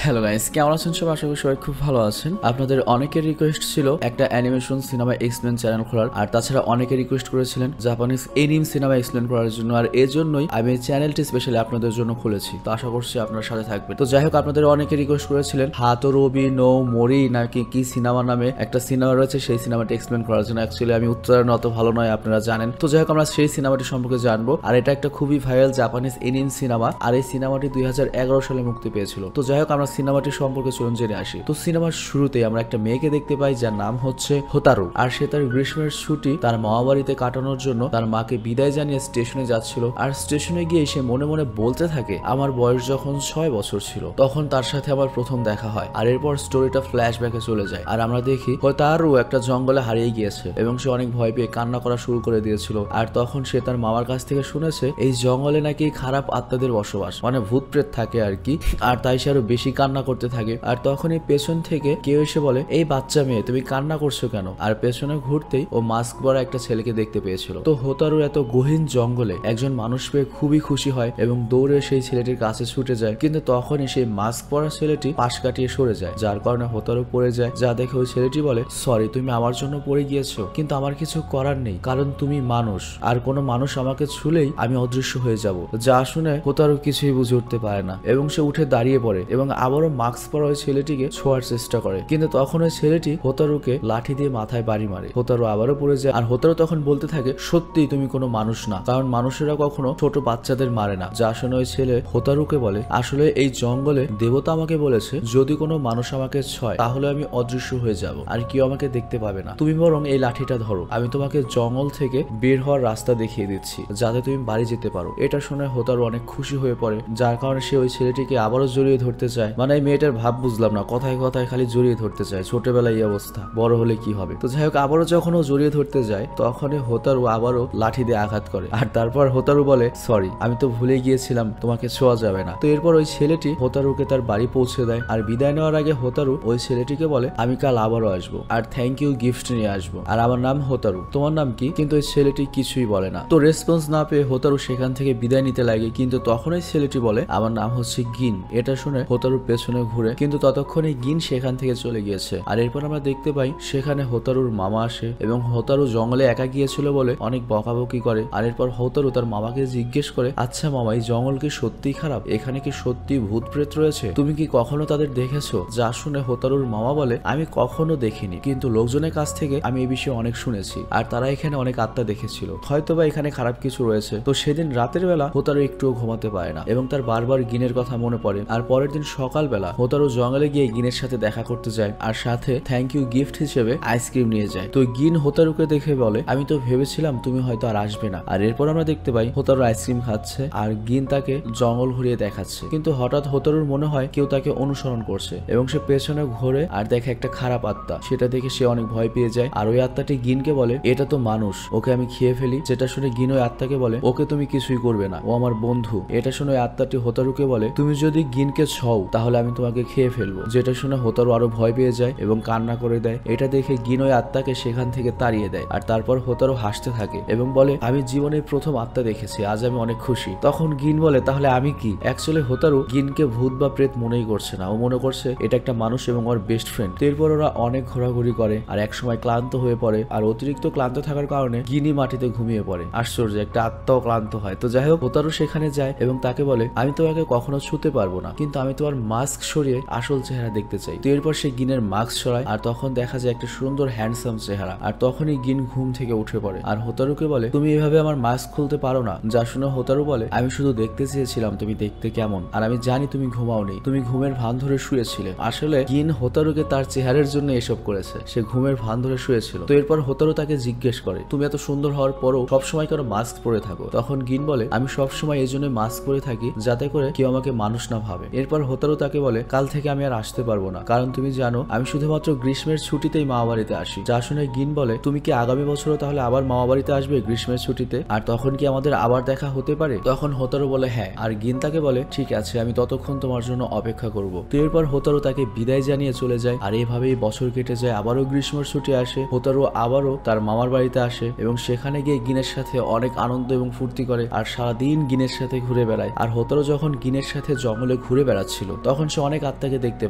Hello guys, কেমন আছেন সবাই? আশা করি সবাই খুব ভালো আছেন। আপনাদের অনেকের রিকোয়েস্ট ছিল একটা অ্যানিমেশন সিনেমা এক্সপ্লেন চ্যানেল খোলার, আর তাছাড়া অনেকে রিকোয়েস্ট করেছিলেন জাপানিজ এনিম সিনেমা এক্সপ্লেন করার জন্য, আর এই জন্যই আমি এই চ্যানেলটি স্পেশালি আপনাদের জন্য খুলেছি। তো আশা করছি আপনার সাথে থাকবেন। তো যাই হোক, আপনাদের অনেকে রিকোয়েস্ট করেছিলেন হাতোরবি নো মরি নাকি কি সিনেমা নামে একটা সিনেমা রয়েছে, সেই সিনেমাটি এক্সপ্লেন করার জন্য। অ্যাকচুয়ালি আমি উচ্চারণ অত ভালো নয়, আপনারা জানেন। তো যাই হোক, আমরা সেই সিনেমাটি সম্পর্কে জানবো। আর এটা একটা খুবই ভাইরাল জাপানিজ এনিম সিনেমা, আর এই সিনেমাটি 2011 সালে মুক্তি পেয়েছিল। তো যাই হোক, আমরা সিনেমাটি সম্পর্কে চলুন জেনে আসি। তো সিনেমার শুরুতে আমরা একটা মেয়েকে দেখতে পাই যার নাম হচ্ছে হোতারু, আর সে তার গ্রীষ্মের ছুটি তার মামা বাড়িতে কাটানোর জন্য তার মাকে বিদায় জানিয়ে স্টেশনে যাচ্ছিল। আর স্টেশনে গিয়ে সে মনে মনে বলতে থাকে, আমার বয়স যখন 6 বছর ছিল তখন তার সাথে আমার প্রথম দেখা হয়। আর এরপর স্টোরিটা ফ্ল্যাশব্যাকে চলে যায়, আর আমরা দেখি হোতারু একটা জঙ্গলে হারিয়ে গিয়েছে এবং সে অনেক ভয় পেয়ে কান্না করা শুরু করে দিয়েছিল। আর তখন সে তার মামার কাছ থেকে শুনেছে এই জঙ্গলে নাকি খারাপ আত্মাদের বসবাস, মানে ভূত প্রেত থাকে আর কি। আর তাই সে আরো বেশি কান্না করতে থাকে। আর তখনই পেছন থেকে কেউ এসে বলে, এই বাচ্চা মেয়ে তুমি কান্না করছো কেন? আর পেছনে ঘুরতেই ও মাস্ক পরা একটা ছেলেকে দেখতে পেয়েছিল। তো হোতারু এত গহীন জঙ্গলে একজন মানুষ পেয়ে খুবই খুশি হয় এবং দৌড়ে সেই ছেলেটির কাছে ছুটে যায়। কিন্তু তখনই সেই মাস্ক পরা ছেলেটি পাশ কাটিয়ে সরে যায়, যার কারণে হোতারু পড়ে যায়। যা দেখে ওই ছেলেটি বলে, সরি তুমি আমার জন্য পড়ে গিয়েছো, কিন্তু আমার কিছু করার নেই, কারণ তুমি মানুষ, আর কোনো মানুষ আমাকে ছুলেই আমি অদৃশ্য হয়ে যাব। যা শুনে হোতারু কিছুই বুঝে উঠতে পারে না এবং সে উঠে দাঁড়িয়ে পড়ে এবং আবারও মাস্ক পরা ওই ছেলেটিকে ছোঁয়ার চেষ্টা করে। কিন্তু তখন ওই ছেলেটি হোতারুকে লাঠি দিয়ে মাথায় বাড়ি মারে। হোতারু আবারও পড়ে যায়, আর হোতারু তখন বলতে থাকে, সত্যি তুমি কোনো মানুষ না, কারণ মানুষেরা কখনো ছোট বাচ্চাদের মারে না। যা শুনে ওই ছেলে হোতারুকে বলে, আসলে এই জঙ্গলে দেবতা আমাকে বলেছে যদি কোনো মানুষ আমাকে ছয় তাহলে আমি অদৃশ্য হয়ে যাব আর কেউ আমাকে দেখতে পাবে না। তুমি বরং এই লাঠিটা ধরো, আমি তোমাকে জঙ্গল থেকে বের হওয়ার রাস্তা দেখিয়ে দিচ্ছি যাতে তুমি বাড়ি যেতে পারো। এটা শুনে হোতারু অনেক খুশি হয়ে পড়ে, যার কারণে সে ওই ছেলেটিকে আবারও জড়িয়ে ধরতে চায়। মানে এই মেয়েটার ভাব বুঝলাম না, কথায় কথায় খালি জড়িয়ে ধরতে চায়। ছোটবেলায় এই অবস্থা, বড় হলে কি হবে? তো যাই হোক, আবারও যখন ও জড়িয়ে ধরতে যায় তখনই হোতারু আবারও লাঠি দিয়ে আঘাত করে। আর তারপর হোতারু বলে, সরি আমি তো ভুলে গিয়েছিলাম তোমাকে ছোঁয়া যাবে না। তো এরপর ওই ছেলেটি হোতারুকে তার বাড়ি পৌঁছে দেয়। আর বিদায় নেওয়ার আগে হোতারু ওই ছেলেটিকে বলে, আমি কাল আবারও আসবো আর থ্যাংক ইউ গিফট নিয়ে আসবো, আর আমার নাম হোতারু, তোমার নাম কি? কিন্তু ওই ছেলেটি কিছুই বলে না। তো রেসপন্স না পেয়ে হোতারু সেখান থেকে বিদায় নিতে লাগে, কিন্তু তখন ওই ছেলেটি বলে, আমার নাম হচ্ছে গিন। এটা শুনে হোতারু পেছনে ঘুরে, কিন্তু ততক্ষণে গিন সেখান থেকে চলে গিয়েছে। আর এরপর আমরা দেখতে পাই সেখানে হোতারুর মামা আসে এবং হোতারু জঙ্গলে একা গিয়েছিল বলে অনেক বকাবকি করে। আর এরপর হোতারু তার মামাকে জিজ্ঞেস করে, আচ্ছা মামা, এই জঙ্গল কি সত্যিই খারাপ? এখানে কি সত্যি ভূত প্রেত রয়েছে? তুমি কি কখনো তাদের দেখেছো? যা শুনে হোতারুর মামা বলে, আমি কখনো দেখিনি, কিন্তু লোকজনের কাছ থেকে আমি এই বিষয়ে অনেক শুনেছি, আর তারা এখানে অনেক আত্মা দেখেছিল, হয়তোবা এখানে খারাপ কিছু রয়েছে। তো সেদিন রাতের বেলা হোতারু একটুও ঘুমাতে পারে না এবং তার বারবার গিনের কথা মনে পড়ে। আর পরের দিন সকালবেলা হোতারু জঙ্গলে গিয়ে গিনের সাথে দেখা করতে যায়, আর সাথে থ্যাংক ইউ গিফট হিসেবে আইসক্রিম নিয়ে যায়। তো গিন হোতারুকে দেখে বলে, আমি তো ভেবেছিলাম তুমি হয়তো আর আসবে না। আর এরপর আমরা দেখতে পাই হোতারু আইসক্রিম খাচ্ছে আর গিন তাকে জঙ্গল ঘুরিয়ে দেখাচ্ছে। কিন্তু হঠাৎ হোতারুর মনে হয় কেউ তাকে অনুসরণ করছে এবং সে পেছনে ঘুরে আর দেখে একটা খারাপ আত্মা। সেটা দেখে সে অনেক ভয় পেয়ে যায়। আর ওই আত্মাটি গিনকে বলে, এটা তো মানুষ, ওকে আমি খেয়ে ফেলি। যেটা শুনে গিন ওই আত্মাকে বলে, ওকে তুমি কিছুই করবে না, ও আমার বন্ধু। এটা শুনে ওই আত্মাটি হোতারুকে বলে, তুমি যদি গিনকে ছও তাহলে আমি তোমাকে খেয়ে ফেলবো। যেটা শুনে হোতারু আরো ভয় পেয়ে যায় এবং কান্না করে দেয়। এটা দেখে গিন ওই আত্মাকে সেখান থেকে তাড়িয়ে দেয়। আর তারপর হোতারু হাসতে থাকে এবং বলে, আমি জীবনে প্রথম আত্মা দেখেছি, আজ আমি অনেক খুশি। তখন গিন বলে, তাহলে আমি কি? অ্যাকচুয়ালি হোতারু গিনকে ভূত বা প্রেত মনেই করছে না, ও মনে করছে এটা একটা মানুষ এবং ওর বেস্ট ফ্রেন্ড। এরপর ওরা অনেক ঘোরাঘুরি করে আর একসময় ক্লান্ত হয়ে পড়ে। আর অতিরিক্ত ক্লান্ত থাকার কারণে গিনি মাটিতে ঘুমিয়ে পড়ে। আশ্চর্য, একটা আত্মাও ক্লান্ত হয়। তো যাই হোক, হোতারু সেখানে যায় এবং তাকে বলে, আমি তোমাকে কখনো ছুতে পারবো না, কিন্তু আমি তোমার মাস্ক সরিয়ে আসল চেহারা দেখতে চাই। তো এরপর সে গিনের মাস্ক সরায় আর তখন দেখা যায় একটা সুন্দর হ্যান্ডসাম চেহারা। আর তখনই গিন ঘুম থেকে উঠে পড়ে আর হোতারুকে বলে, তুমি এভাবে আমার মাস্ক খুলতে পারো না। যা শুনে হোতারু বলে, আমি শুধু দেখতে চেয়েছিলাম তুমি দেখতে কেমন, আর আমি জানি তুমি ঘুমাওনি, তুমি ঘুমের ভান ধরে শুয়েছিলে। আসলে গিন হোতারুকে তার চেহারার জন্য এসব করেছে, সে ঘুমের ভান ধরে শুয়েছিল। তো এরপর হোতারু তাকে জিজ্ঞেস করে, তুমি এত সুন্দর হওয়ার পরও সবসময় কেন মাস্ক পরে থাকো? তখন গিন বলে, আমি সবসময় এই জন্য মাস্ক পরে থাকি যাতে করে কেউ আমাকে মানুষ না ভাবে। এরপর হোতারু তাকে বলে, কাল থেকে আমি আর আসতে পারবো না, কারণ তুমি জানো আমি শুধুমাত্র গ্রীষ্মের ছুটিতেই মামা বাড়িতে আসি। যা শুনে গিন বলে, তুমি কি আগামী বছরও তাহলে আবার মামা বাড়িতে আসবে গ্রীষ্মের ছুটিতে? আর তখন কি আমাদের আবার দেখা হতে পারে? তখন হোতারু বলে, হ্যাঁ। আর গিন তাকে বলে, ঠিক আছে, আমি ততক্ষণ তোমার জন্য অপেক্ষা করব। তো এরপর হোতারু তাকে বিদায় জানিয়ে চলে যায়। আর এভাবেই বছর কেটে যায়, আবারও গ্রীষ্মের ছুটি আসে। হোতারু আবারও তার মামার বাড়িতে আসে এবং সেখানে গিয়ে গিনের সাথে অনেক আনন্দ এবং ফুর্তি করে আর সারাদিন গিনের সাথে ঘুরে বেড়ায়। আর হোতারু যখন গিনের সাথে জঙ্গলে ঘুরে বেড়াচ্ছিল তখন সে অনেক আত্মাকে দেখতে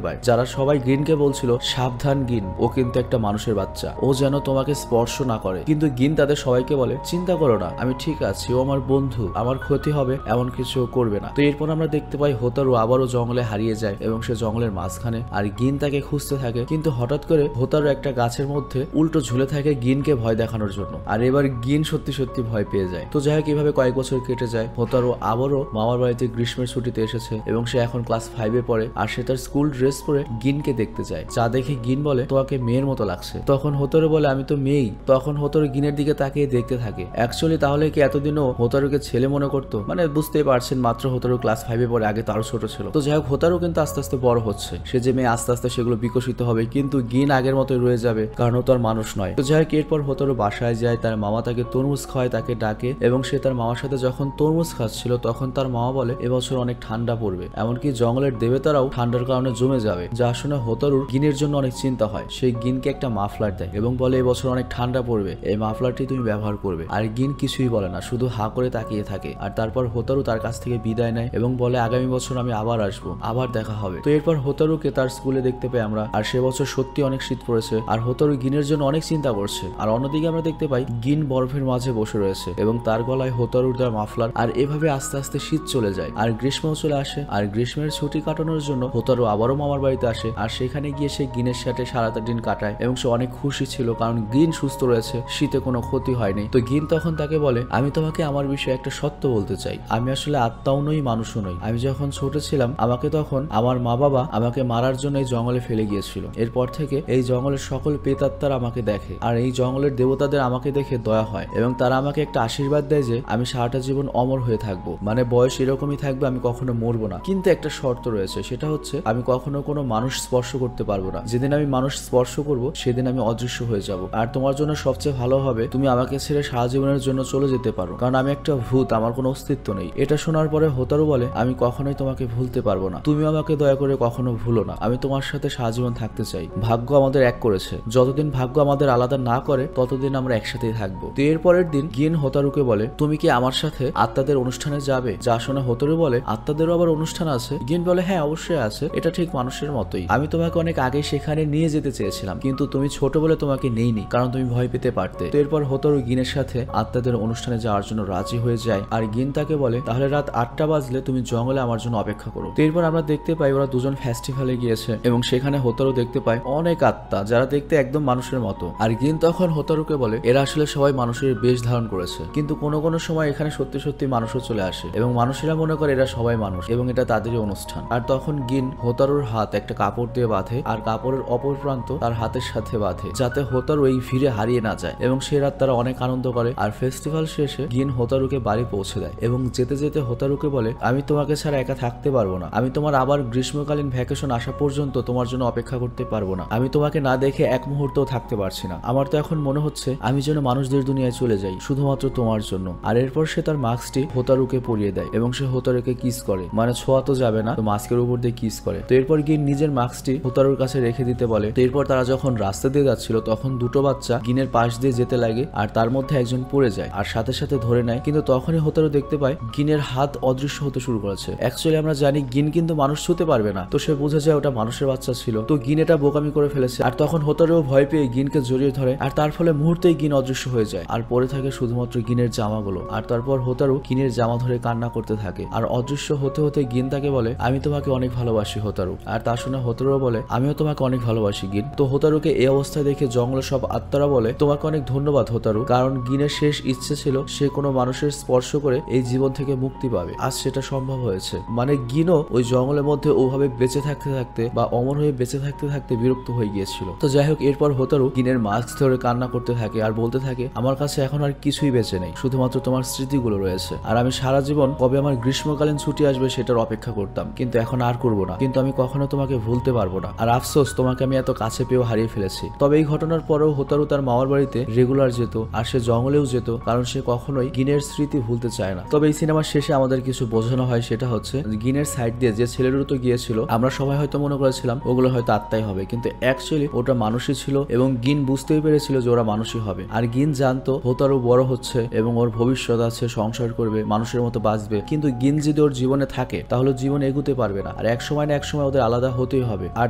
পায়, যারা সবাই গিনকে বলছিল সাবধান গিন, ও কিন্তু একটা মানুষের বাচ্চা, ও যেন তোমাকে স্পর্শ না করে। কিন্তু গিন তাদের সবাইকে বলে চিন্তা করো না, আমি ঠিক আছি, ও আমার বন্ধু, আমার ক্ষতি হবে এমন কিছু করবে না। তো এরপর আমরা দেখতে পাই হোতারু আবারও জঙ্গলে হারিয়ে যায় এবং সে জঙ্গলের মাঝখানে, আর গিন তাকে খুঁজতে থাকে। কিন্তু হঠাৎ করে হোতারু একটা গাছের মধ্যে উল্টো ঝুলে থাকে গিনকে ভয় দেখানোর জন্য, আর এবার গিন সত্যি সত্যি ভয় পেয়ে যায়। তো যাই হোক, এভাবে কয়েক বছর কেটে যায়। হোতারু আবারও মামার বাড়িতে গ্রীষ্মের ছুটিতে এসেছে এবং সে এখন ক্লাস 5-এ পড়ে, আর সে তার স্কুল ড্রেস পরে গিনকে দেখতে যায়, যা দেখে গিন বলে তোমাকে মেয়ের মতো লাগছে। তখন হোতারু বলে আমি তো মেয়েই। তখন হোতারু গিনের দিকে তাকিয়ে দেখতে থাকে। অ্যাকচুয়ালি তাহলে কি এতদিনও হোতারুকে ছেলে মনে করতো? মানে বুঝতেই পারছেন, মাত্র হোতারু ক্লাস 5-এ পড়ে, আগে তারও ছোট ছিল। তো যাই হোক, হোতারু কিন্তু আস্তে আস্তে বড় হচ্ছে, সে যে মেয়ে আস্তে আস্তে সেগুলো বিকশিত হবে, কিন্তু গিন আগের মতোই রয়ে যাবে, কারণ ও তো আর মানুষ নয়। তো যাই হোক, এরপর হোতারু বাসায় যায়, তার মামা তাকে তরমুজ খাওয়ায়, তাকে ডাকে, এবং সে তার মামার সাথে যখন তরমুজ খাচ্ছিল তখন তার মামা বলে এবছর অনেক ঠান্ডা পড়বে, এমনকি জঙ্গলের দেবতারাও ঠান্ডার কারণে জমে যাবে। যা শুনে হোতারুর গিনের জন্য অনেক চিন্তা হয়। সেই গিনকে একটা মাফলার দেয় এবং বলে এবছর অনেক ঠান্ডা পড়বে, এই মাফলারটি তুমি ব্যবহার করবে। আর গিন কিছুই বলে না, শুধু হা করে তাকিয়ে থাকে। আর তারপর হোতারু তার কাছ থেকে বিদায় নেয় এবং বলে আগামী বছর আমি আবার আসবো, আবার দেখা হবে। তো এরপর হোতারুকে তার স্কুলে দেখতে পাই আমরা, আর সে বছর সত্যি অনেক শীত পড়েছে, আর হোতারু গিনের জন্য অনেক চিন্তা করছে। আর অন্যদিকে আমরা দেখতে পাই গিন বরফের মাঝে বসে রয়েছে এবং তার গলায় হোতারুর দেওয়া মাফলার। আর এভাবে আস্তে আস্তে শীত চলে যায় আর গ্রীষ্মও চলে আসে। আর গ্রীষ্মের ছুটি কাটানোর জন্য হোতারু আবারও মামার বাড়িতে আসে, আর সেখানে গিয়ে সে গিনের সাথে সারাটা দিন কাটায় এবং সে অনেক খুশি ছিল, কারণ গিন সুস্থ রয়েছে, শীতে কোনো ক্ষতি হয়নি। তো গিন তখন তাকে বলে আমি তোমাকে আমার বিষয়ে একটা সত্য বলতে চাই, আমি আসলে আত্মাও নই, মানুষও নই। আমি যখন ছোট ছিলাম আমাকে তখন আমার মা বাবা আমাকে মারার জন্য এই জঙ্গলে ফেলে গিয়েছিল। এরপর থেকে এই জঙ্গলের সকল প্রেতাত্মারা আমাকে দেখে, আর এই জঙ্গলের দেবতাদের আমাকে দেখে দয়া হয় এবং তারা আমাকে একটা আশীর্বাদ দেয় যে আমি সারাটা জীবন অমর হয়ে থাকবো, মানে বয়স এরকমই থাকবে, আমি কখনো মরবো না। কিন্তু একটা শর্ত রয়েছে, সেটা হচ্ছে আমি কখনো কোনো মানুষ স্পর্শ করতে পারবো না। যেদিন আমি মানুষ স্পর্শ করব সেদিন আমি অদৃশ্য হয়ে যাব। আর তোমার জন্য সবচেয়ে ভালো হবে তুমি আমাকে ছেড়ে সারা জীবনের জন্য চলে যেতে পারো, কারণ আমি একটা ভূত, আমার কোনো অস্তিত্ব নেই। এটা শোনার পরে হোতারু বলে আমি কখনোই তোমাকে ভুলতে পারবো না, তুমি আমাকে দয়া করে কখনো ভুলো না, আমি তোমার সাথে সারা জীবন থাকতে চাই। ভাগ্য আমাদের এক করেছে, যতদিন ভাগ্য আমাদের আলাদা না করে ততদিন আমরা একসাথেই থাকবো। তো এর পরের দিন গিন হোতারুকে বলে তুমি কি আমার সাথে আত্মাদের অনুষ্ঠানে যাবে? যা শুনে হোতারু বলে আত্মাদেরও আবার অনুষ্ঠান আছে? গিন বলে হ্যাঁ অবশ্যই আছে, এটা ঠিক মানুষের মতোই। আমি তোমাকে অনেক আগে সেখানে নিয়ে যেতে চেয়েছিলাম, কিন্তু তুমি ছোট বলে তোমাকে নেইনি, কারণ তুমি ভয় পেতে পারতে। তো এরপর হোতারু গিনের সাথে আত্মাদের অনুষ্ঠানে যাওয়ার জন্য রাজি হয়ে যায়, আর গিন তাকে বলে তাহলে রাত 8টা বাজলে তুমি জঙ্গলে আমার জন্য অপেক্ষা করো। তো এরপর আমরা দেখতে পাই ওরা দুজন ফেস্টিভ্যালে গিয়েছে এবং সেখানে হোতারু দেখতে পায় অনেক আত্মা, যারা দেখতে একদম মানুষের মতো। আর গিন তখন হোতারুকে বলে এরা আসলে সবাই মানুষের বেশ ধারণ করেছে, কিন্তু কোনো কোনো সময় এখানে সত্যি সত্যি মানুষও চলে আসে এবং মানুষেরা মনে করে এরা সবাই মানুষ এবং এটা তাদেরই অনুষ্ঠান। আর তখন গিন হোতারুর হাত একটা কাপড় দিয়ে বাঁধে, আর কাপড়ের অপর প্রান্ত তার হাতের সাথে বাঁধে, যাতে হোতারু এই ভিড়ে হারিয়ে না যায়। এবং সে রাত তারা অনেক আনন্দ করে। আর ফেস্টিভ্যাল শেষে গিন হোতারুকে বাড়ি পৌঁছে দেয় এবং যেতে যেতে হোতারুকে বলে আমি তোমাকে ছাড়া একা থাকতে পারবো না, আমি তোমার আবার গ্রীষ্মকালীন ভ্যাকেশন আসা পর্যন্ত তোমার জন্য অপেক্ষা করতে পারবো না, আমি তোমাকে না দেখে এক মুহূর্তও থাকতে পারছি না। আমার তো এখন মনে হচ্ছে আমি যেন মানুষদের দুনিয়ায় চলে যাই শুধুমাত্র তোমার জন্য। আর এরপর সে তার মাস্কটি হোতারুকে পরিয়ে দেয় এবং সে হোতারুকে কিস করে, মানে ছোঁয়া তো যাবে না, তো মাস্কের উপর দিয়ে কিস করে। তো এরপর গিন নিজের মাস্কটি হোতারুর কাছে রেখে দিতে বলে। তো এরপর তারা যখন রাস্তা দিয়ে যাচ্ছিল তখন দুটো বাচ্চা গিনের পাশ দিয়ে যেতে লাগে, আর তার মধ্যে একজন পড়ে যায় আর সাথে সাথে ধরে নেয়। কিন্তু তখনই হোতারু দেখতে পায় গিনের হাত অদৃশ্য হতে শুরু করেছে। অ্যাকচুয়ালি আমরা জানি গিন কিন্তু মানুষ ছুঁতে পারবে না, তো সে বুঝে যায় ওটা মানুষের বাচ্চা ছিল। তো গিন এটা বোকামি করে ফেলেছে, আর তখন হোতারুও ভয় পেয়ে গিনকে জড়িয়ে ধরে, আর তার ফলে মুহূর্তেই গিন অদৃশ্য হয়ে যায় আর পরে থাকে শুধুমাত্র গিনের জামাগুলো। আর তারপর হোতারু গিনের জামা ধরে কান্না করতে থাকে, আর অদৃশ্য হতে হতে গিন তাকে বলে আমি তোমাকে অনেক ভালোবাসি হোতারু। আর তা শুনে হোতারুও বলে আমিও তোমাকে অনেক ভালোবাসি গিন। তো হোতারুকে এই অবস্থায় দেখে জঙ্গলের সব আত্মারা বলে তোমাকে অনেক ধন্যবাদ হোতারু, কারণ গিনের শেষ ইচ্ছে ছিল সে কোনো মানুষের স্পর্শ করে এই জীবন থেকে মুক্তি পাবে, আজ সেটা সম্ভব হয়েছে। মানে গিনও ওই জঙ্গলের মধ্যে ওভাবে বেঁচে থাকতে থাকতে বা অমর হয়ে বেঁচে থাকতে থাকতে বিরক্ত হয়ে গিয়েছিল। তো যাই হোক, এরপর হোতারু গিনের মাস্ক ধরে কান্না করতে থাকে আর বলতে থাকে আমার কাছে এখন আর কিছুই বেঁচে নেই, শুধুমাত্র তোমার স্মৃতিগুলো রয়েছে। আর আমি সারা জীবন কবে আমার গ্রীষ্মকালীন ছুটি আসবে সেটার অপেক্ষা করতাম, কিন্তু এখন আর করব না, কিন্তু আমি কখনো তোমাকে ভুলতে পারবো না। আর আফসোস তোমাকে আমি এত কাছে পেয়েও হারিয়ে ফেলেছি। তবে এই ঘটনার পরেও হোতারু তার মামার বাড়িতে রেগুলার যেত, আর সে জঙ্গলেও যেত, কারণ সে কখনোই গিনের স্মৃতি ভুলতে চায় না। তবে এই সিনেমার শেষে আমাদের কিছু বোঝানো হয়, সেটা হচ্ছে গিনের সাইড দিয়ে যে ছেলেরও তো গিয়েছিল, আমরা সবাই হয়তো মনে করেছিলাম ওগুলো হয়তো আত্মাই হবে, কিন্তু অ্যাকচুয়ালি ওটা মানুষই ছিল এবং গিন বুঝতেই পেরেছিল যে ওরা মানুষই হবে। আর গিন জানতো হোতারু বড় হচ্ছে এবং ওর ভবিষ্যৎ আছে, সংসার করবে, মানুষের মতো বাঁচবে, কিন্তু গিন যদি ওর জীবনে থাকে তাহলে জীবন এগুতে পারবে না। আর এক সময় না এক সময় ওদের আলাদা হতেই হবে, আর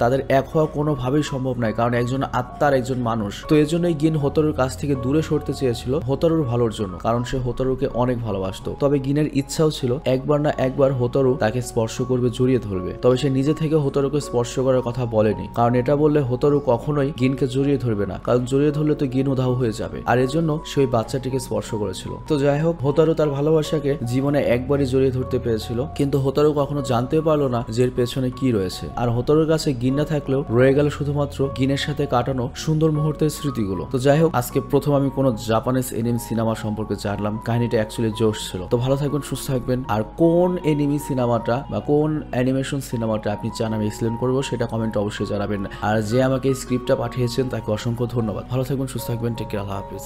তাদের এক হওয়া কোনোভাবেই সম্ভব নয়, কারণ একজন আত্মার একজন মানুষ। তো এর জন্যই গিন হোতারুর কাছ থেকে দূরে সরতে চেয়েছিল হোতারুর ভালোর জন্য, কারণ সে হোতারুকে অনেক ভালোবাসতো। তবে গিনের ইচ্ছাও ছিল একবার না একবার হোতারু তাকে স্পর্শ করবে, জড়িয়ে ধরবে। তবে সে নিজে থেকে হোতারুকে স্পর্শ করার কথা বলেনি, কারণ এটা বললে হোতারু কখনোই গিনকে জড়িয়ে ধরবে না, কারণ জড়িয়ে ধরলে তো গিন উধাও হয়ে যাবে। আর এর জন্য সে ওই বাচ্চাটিকে স্পর্শ করেছিল। তো যাই হোক, হোতারু তার ভালোবাসাকে জীবনে একবারই জড়িয়ে ধরতে পেরেছিল, কিন্তু হোতারু কখনো জানতেও পারলো না যে এর পেছনে কি রয়েছে। আর হোতারুর কাছে গিন না থাকলেও রয়ে গেল শুধুমাত্র গিনের সাথে কাটানো সুন্দর মুহূর্তের স্মৃতিগুলো। তো যাই হোক, আজকে প্রথম আমি কোনো জাপানিজ এনিমি সিনেমা সম্পর্কে জানলাম। কাহিনীটা অ্যাকচুয়ালি জোশ ছিল। তো ভালো থাকবেন, সুস্থ থাকবেন। আর কোন এনিমি সিনেমাটা বা কোন অ্যানিমেশন সিনেমাটা আপনি চান আমি এক্সপ্লেন করবো সেটা কমেন্টে অবশ্যই জানাবেন। আর যে আমাকে এই স্ক্রিপ্টটা পাঠিয়েছেন তাকে অসংখ্য ধন্যবাদ। ভালো থাকবেন, সুস্থ থাকবেন, টেক কেয়ার, আল্লাহ হাফিজ।